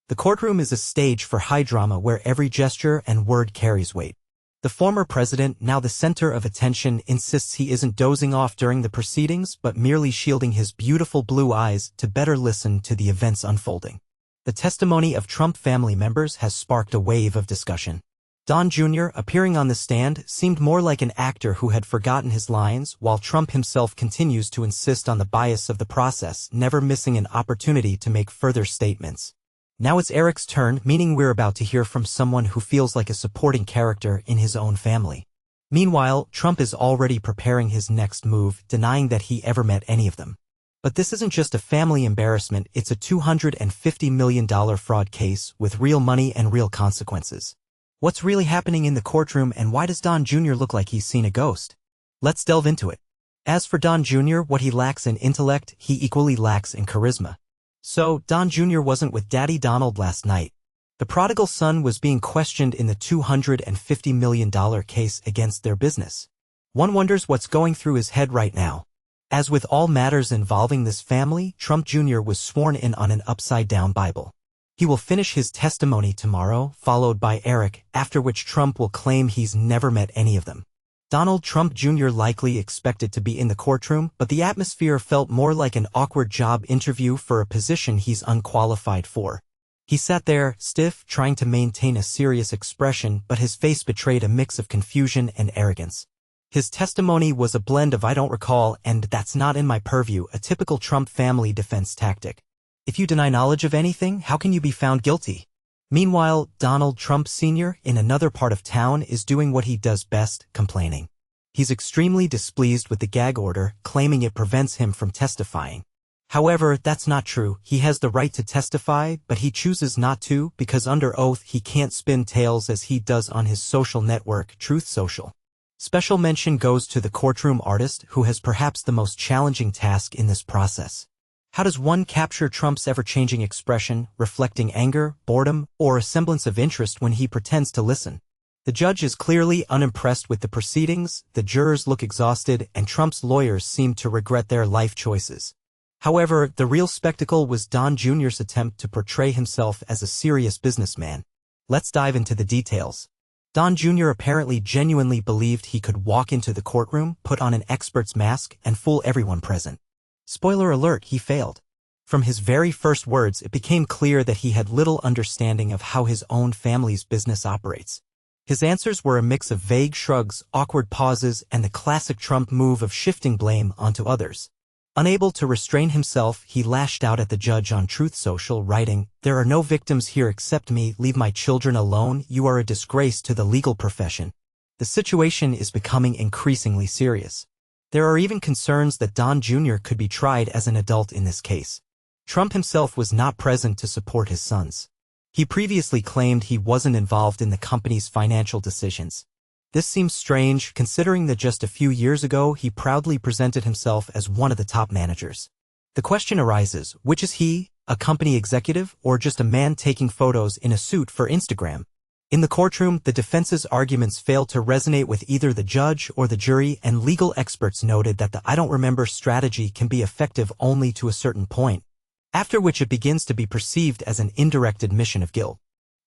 The courtroom is a stage for high drama where every gesture and word carries weight. The former president, now the center of attention, insists he isn't dozing off during the proceedings but merely shielding his beautiful blue eyes to better listen to the events unfolding. The testimony of Trump family members has sparked a wave of discussion. Don Jr., appearing on the stand, seemed more like an actor who had forgotten his lines, while Trump himself continues to insist on the bias of the process, never missing an opportunity to make further statements. Now it's Eric's turn, meaning we're about to hear from someone who feels like a supporting character in his own family. Meanwhile, Trump is already preparing his next move, denying that he ever met any of them. But this isn't just a family embarrassment, it's a $250 million fraud case with real money and real consequences. What's really happening in the courtroom, and why does Don Jr. look like he's seen a ghost? Let's delve into it. As for Don Jr., what he lacks in intellect, he equally lacks in charisma. So, Don Jr. wasn't with Daddy Donald last night. The prodigal son was being questioned in the $250 million case against their business. One wonders what's going through his head right now. As with all matters involving this family, Trump Jr. was sworn in on an upside-down Bible. He will finish his testimony tomorrow, followed by Eric, after which Trump will claim he's never met any of them. Donald Trump Jr. likely expected to be in the courtroom, but the atmosphere felt more like an awkward job interview for a position he's unqualified for. He sat there, stiff, trying to maintain a serious expression, but his face betrayed a mix of confusion and arrogance. His testimony was a blend of "I don't recall" and "that's not in my purview," a typical Trump family defense tactic. If you deny knowledge of anything, how can you be found guilty? Meanwhile, Donald Trump Sr., in another part of town, is doing what he does best, complaining. He's extremely displeased with the gag order, claiming it prevents him from testifying. However, that's not true. He has the right to testify, but he chooses not to because under oath he can't spin tales as he does on his social network, Truth Social. Special mention goes to the courtroom artist, who has perhaps the most challenging task in this process. How does one capture Trump's ever-changing expression, reflecting anger, boredom, or a semblance of interest when he pretends to listen? The judge is clearly unimpressed with the proceedings, the jurors look exhausted, and Trump's lawyers seem to regret their life choices. However, the real spectacle was Don Jr.'s attempt to portray himself as a serious businessman. Let's dive into the details. Don Jr. apparently genuinely believed he could walk into the courtroom, put on an expert's mask, and fool everyone present. Spoiler alert, he failed. From his very first words, it became clear that he had little understanding of how his own family's business operates. His answers were a mix of vague shrugs, awkward pauses, and the classic Trump move of shifting blame onto others. Unable to restrain himself, he lashed out at the judge on Truth Social, writing, "There are no victims here except me. Leave my children alone. You are a disgrace to the legal profession." The situation is becoming increasingly serious. There are even concerns that Don Jr. could be tried as an adult in this case. Trump himself was not present to support his sons. He previously claimed he wasn't involved in the company's financial decisions. This seems strange, considering that just a few years ago he proudly presented himself as one of the top managers. The question arises, which is he, a company executive, or just a man taking photos in a suit for Instagram? In the courtroom, the defense's arguments failed to resonate with either the judge or the jury, and legal experts noted that the "I don't remember" strategy can be effective only to a certain point, after which it begins to be perceived as an indirect admission of guilt.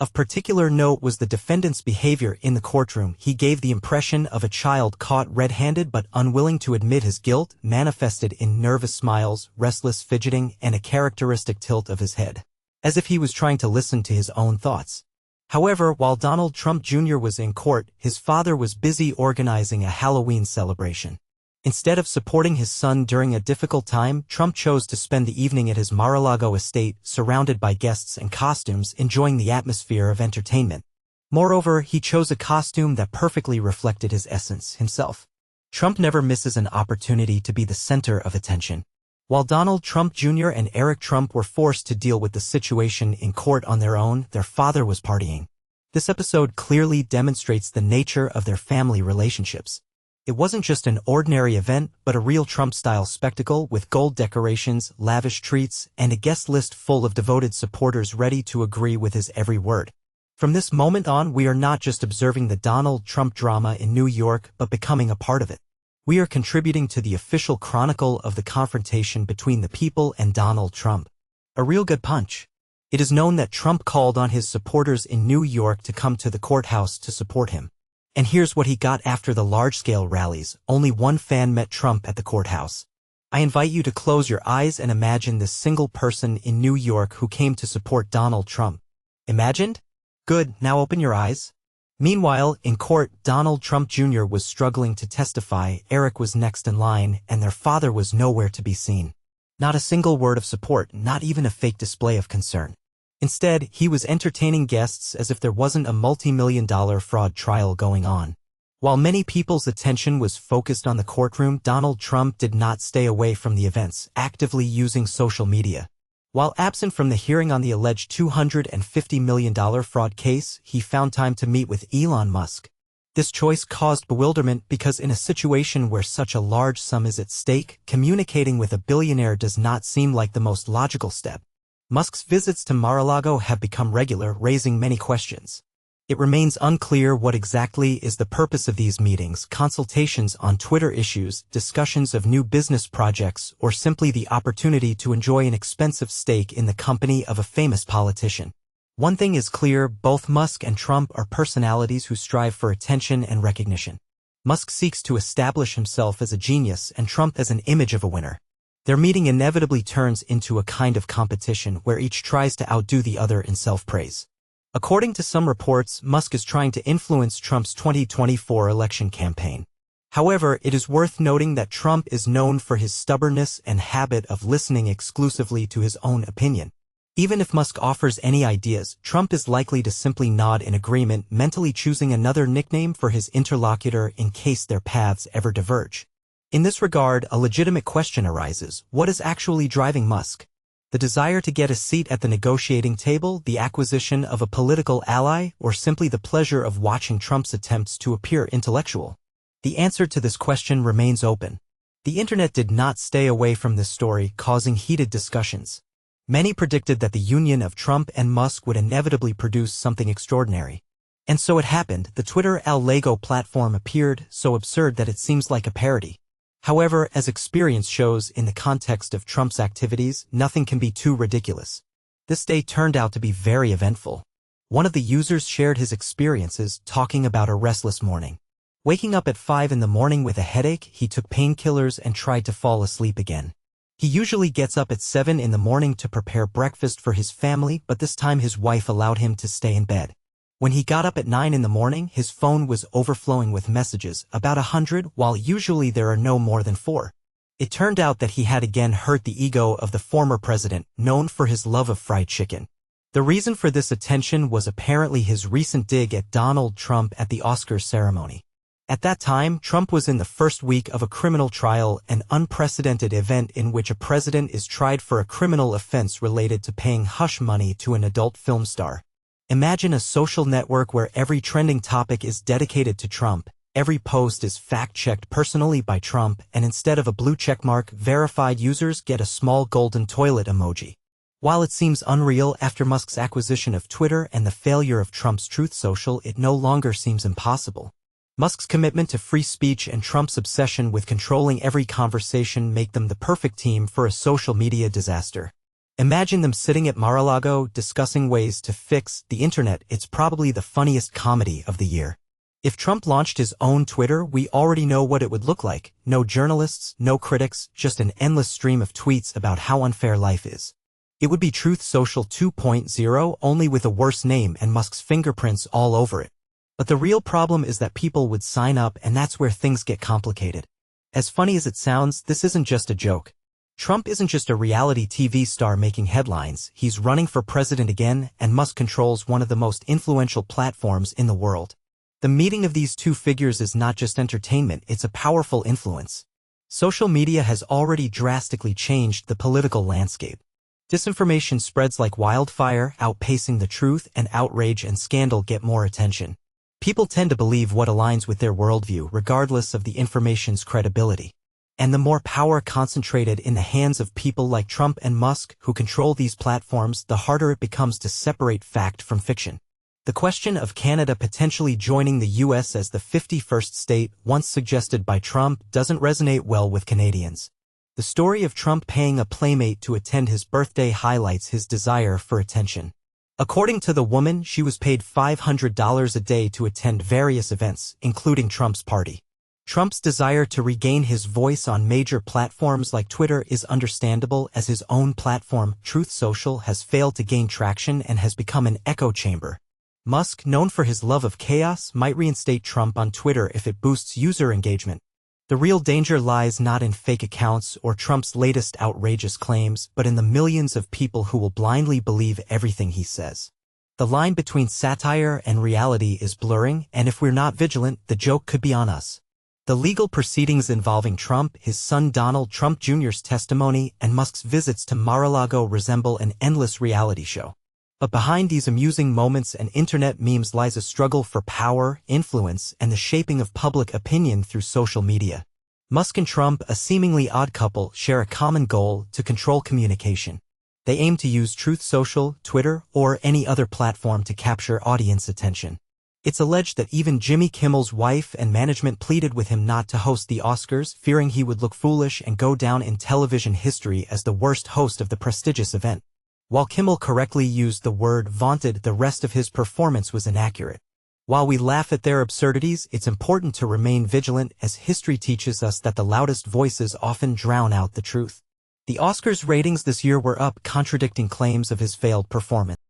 Of particular note was the defendant's behavior in the courtroom. He gave the impression of a child caught red-handed but unwilling to admit his guilt, manifested in nervous smiles, restless fidgeting, and a characteristic tilt of his head, as if he was trying to listen to his own thoughts. However, while Donald Trump Jr. was in court, his father was busy organizing a Halloween celebration. Instead of supporting his son during a difficult time, Trump chose to spend the evening at his Mar-a-Lago estate, surrounded by guests and costumes, enjoying the atmosphere of entertainment. Moreover, he chose a costume that perfectly reflected his essence, himself. Trump never misses an opportunity to be the center of attention. While Donald Trump Jr. and Eric Trump were forced to deal with the situation in court on their own, their father was partying. This episode clearly demonstrates the nature of their family relationships. It wasn't just an ordinary event, but a real Trump-style spectacle with gold decorations, lavish treats, and a guest list full of devoted supporters ready to agree with his every word. From this moment on, we are not just observing the Donald Trump drama in New York, but becoming a part of it. We are contributing to the official chronicle of the confrontation between the people and Donald Trump. A real good punch. It is known that Trump called on his supporters in New York to come to the courthouse to support him. And here's what he got after the large-scale rallies. Only one fan met Trump at the courthouse. I invite you to close your eyes and imagine this single person in New York who came to support Donald Trump. Imagined? Good, now open your eyes. Meanwhile, in court, Donald Trump Jr. was struggling to testify, Eric was next in line, and their father was nowhere to be seen. Not a single word of support, not even a fake display of concern. Instead, he was entertaining guests as if there wasn't a multi-million-dollar fraud trial going on. While many people's attention was focused on the courtroom, Donald Trump did not stay away from the events, actively using social media. While absent from the hearing on the alleged $250 million fraud case, he found time to meet with Elon Musk. This choice caused bewilderment because in a situation where such a large sum is at stake, communicating with a billionaire does not seem like the most logical step. Musk's visits to Mar-a-Lago have become regular, raising many questions. It remains unclear what exactly is the purpose of these meetings, consultations on Twitter issues, discussions of new business projects, or simply the opportunity to enjoy an expensive stake in the company of a famous politician. One thing is clear, both Musk and Trump are personalities who strive for attention and recognition. Musk seeks to establish himself as a genius and Trump as an image of a winner. Their meeting inevitably turns into a kind of competition where each tries to outdo the other in self-praise. According to some reports, Musk is trying to influence Trump's 2024 election campaign. However, it is worth noting that Trump is known for his stubbornness and habit of listening exclusively to his own opinion. Even if Musk offers any ideas, Trump is likely to simply nod in agreement, mentally choosing another nickname for his interlocutor in case their paths ever diverge. In this regard, a legitimate question arises: what is actually driving Musk? The desire to get a seat at the negotiating table, the acquisition of a political ally, or simply the pleasure of watching Trump's attempts to appear intellectual? The answer to this question remains open. The internet did not stay away from this story, causing heated discussions. Many predicted that the union of Trump and Musk would inevitably produce something extraordinary. And so it happened. The Twitter Lego platform appeared, so absurd that it seems like a parody. However, as experience shows, in the context of Trump's activities, nothing can be too ridiculous. This day turned out to be very eventful. One of the users shared his experiences, talking about a restless morning. Waking up at 5 in the morning with a headache, he took painkillers and tried to fall asleep again. He usually gets up at 7 in the morning to prepare breakfast for his family, but this time his wife allowed him to stay in bed. When he got up at 9 in the morning, his phone was overflowing with messages, about 100, while usually there are no more than 4. It turned out that he had again hurt the ego of the former president, known for his love of fried chicken. The reason for this attention was apparently his recent dig at Donald Trump at the Oscars ceremony. At that time, Trump was in the first week of a criminal trial, an unprecedented event in which a president is tried for a criminal offense related to paying hush money to an adult film star. Imagine a social network where every trending topic is dedicated to Trump, every post is fact-checked personally by Trump, and instead of a blue checkmark, verified users get a small golden toilet emoji. While it seems unreal after Musk's acquisition of Twitter and the failure of Trump's Truth Social, it no longer seems impossible. Musk's commitment to free speech and Trump's obsession with controlling every conversation make them the perfect team for a social media disaster. Imagine them sitting at Mar-a-Lago discussing ways to fix the internet. It's probably the funniest comedy of the year. If Trump launched his own Twitter, we already know what it would look like. No journalists, no critics, just an endless stream of tweets about how unfair life is. It would be Truth Social 2.0, only with a worse name and Musk's fingerprints all over it. But the real problem is that people would sign up, and that's where things get complicated. As funny as it sounds, this isn't just a joke. Trump isn't just a reality TV star making headlines, he's running for president again, and Musk controls one of the most influential platforms in the world. The meeting of these two figures is not just entertainment, it's a powerful influence. Social media has already drastically changed the political landscape. Disinformation spreads like wildfire, outpacing the truth, and outrage and scandal get more attention. People tend to believe what aligns with their worldview, regardless of the information's credibility. And the more power concentrated in the hands of people like Trump and Musk, who control these platforms, the harder it becomes to separate fact from fiction. The question of Canada potentially joining the U.S. as the 51st state, once suggested by Trump, doesn't resonate well with Canadians. The story of Trump paying a playmate to attend his birthday highlights his desire for attention. According to the woman, she was paid $500 a day to attend various events, including Trump's party. Trump's desire to regain his voice on major platforms like Twitter is understandable, as his own platform, Truth Social, has failed to gain traction and has become an echo chamber. Musk, known for his love of chaos, might reinstate Trump on Twitter if it boosts user engagement. The real danger lies not in fake accounts or Trump's latest outrageous claims, but in the millions of people who will blindly believe everything he says. The line between satire and reality is blurring, and if we're not vigilant, the joke could be on us. The legal proceedings involving Trump, his son Donald Trump Jr.'s testimony, and Musk's visits to Mar-a-Lago resemble an endless reality show. But behind these amusing moments and internet memes lies a struggle for power, influence, and the shaping of public opinion through social media. Musk and Trump, a seemingly odd couple, share a common goal: to control communication. They aim to use Truth Social, Twitter, or any other platform to capture audience attention. It's alleged that even Jimmy Kimmel's wife and management pleaded with him not to host the Oscars, fearing he would look foolish and go down in television history as the worst host of the prestigious event. While Kimmel correctly used the word vaunted, the rest of his performance was inaccurate. While we laugh at their absurdities, it's important to remain vigilant, as history teaches us that the loudest voices often drown out the truth. The Oscars ratings this year were up, contradicting claims of his failed performance.